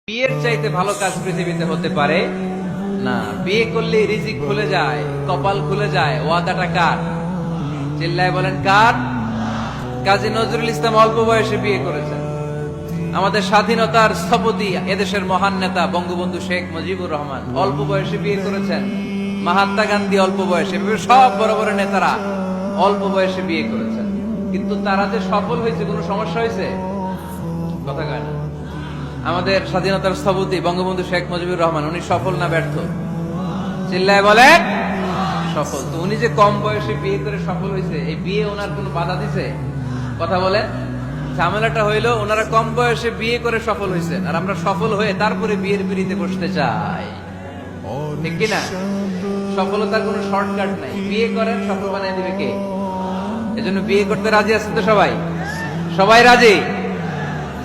বিয়ের চাইতে ভালো কাজ পৃথিবীতে হতে পারে না। বিয়ে করলে রিজিক খুলে যায়, কপাল খুলে যায়। ওয়াদাটা কার? চিল্লায় বলেন কার? কাজী নজরুল ইসলাম অল্প বয়সে বিয়ে করেছেন। আমাদের স্বাধীনতার স্থপতি এদেশের মহান নেতা বঙ্গবন্ধু শেখ মুজিবুর রহমান অল্প বয়সে বিয়ে করেছেন। মহাত্মা গান্ধী অল্প বয়সে, সব বড় বড় নেতারা অল্প বয়সে বিয়ে করেছেন। কিন্তু তারা যে সফল হয়েছে, কোনো সমস্যা হয়েছে? কথা কয় না। আমাদের স্বাধীনতার স্থপতি বঙ্গবন্ধু শেখ মুজিবুর রহমান, উনি সফল না ব্যর্থ? চিল্লায় বলেন সফল। তো উনি যে কম বয়সে বিয়ে করে সফল হয়েছে, এই বিয়ে ওনার কোনো বাধা দিছে? কথা বলেন। ঝামেলাটা হইলো ওনারা কম বয়সে বিয়ে করে সফল হয়েছেন, আর আমরা সফল হয়ে তারপরে বিয়ের পিড়িতে বসতে চাই, ঠিক কিনা? সফলতার কোনো শর্টকাট নাই। বিয়ে করেন, সফল বানিয়ে দিবে কে? এজন্য বিয়ে করতে রাজি আছেন তো সবাই? সবাই রাজি?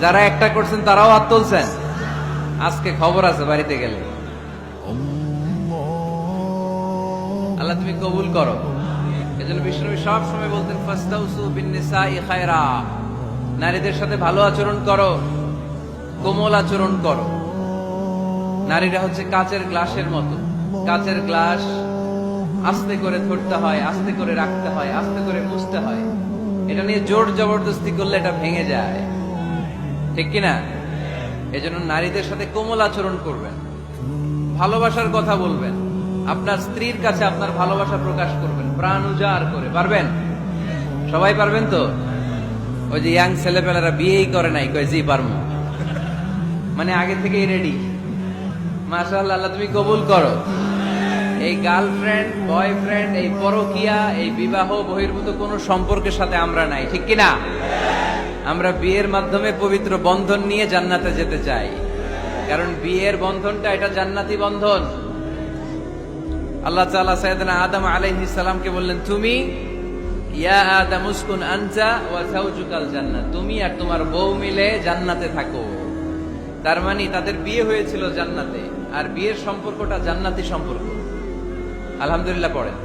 যারা একটা করছেন তারাও হাত তুলছেন। আজকে খবর আছে বাড়িতে গেলে। আল্লাহ তুমি কবুল করো। এজন্য বিষ্ণু সব সময় বলতেন ফাস্তাউসু বিন্নিসাই খায়রা, নারীদের সাথে ভালো আচরণ করো, কোমল আচরণ করো। নারীরা হচ্ছে কাচের গ্লাসের মতো। কাচের গ্লাস আস্তে করে ধরতে হয়, আস্তে করে রাখতে হয়, আস্তে করে মুছতে হয়। এটা নিয়ে জোর জবরদস্তি করলে এটা ভেঙে যায়, ঠিক কিনা? এজন্য নারীদের সাথে কোমল আচরণ করবেন, ভালোবাসার কথা বলবেন, আপনার স্ত্রীর কাছে আপনার ভালোবাসা প্রকাশ করবেন প্রাণ উজাড় করে। পারবেন? সবাই পারবেন তো? ওই যে ইয়াং ছেলেপেলেরা বিয়েই করে নাই, কয় জি পারবো, মানে আগে থেকেই রেডি। মাশাআল্লাহ, আল্লাহ তুমি কবুল করো। এই গার্লফ্রেন্ড বয়ফ্রেন্ড, এই পরকিয়া, এই বিবাহ বহির্ভূত কোন সম্পর্কের সাথে আমরা নাই, ঠিক কিনা? আমরা বিয়ের মাধ্যমে পবিত্র বন্ধন নিয়ে জান্নাতে যেতে চাই, কারণ বিয়ের বন্ধনটা এটা জান্নাতি বন্ধন। আল্লাহ তাআলা সাইয়েদনা আদম আলাইহিস সালামকে বললেন, তুমি ইয়া আদম উসকুন আনতা ওয়া যাওজুকাল জান্নাহ, তুমি আর তোমার বউ মিলে জান্নাতে থাকো। তার মানে তাদের বিয়ে হয়েছিল জান্নাতে, আর বিয়ের সম্পর্কটা জান্নাতি সম্পর্ক। আলহামদুলিল্লাহ পড়েন।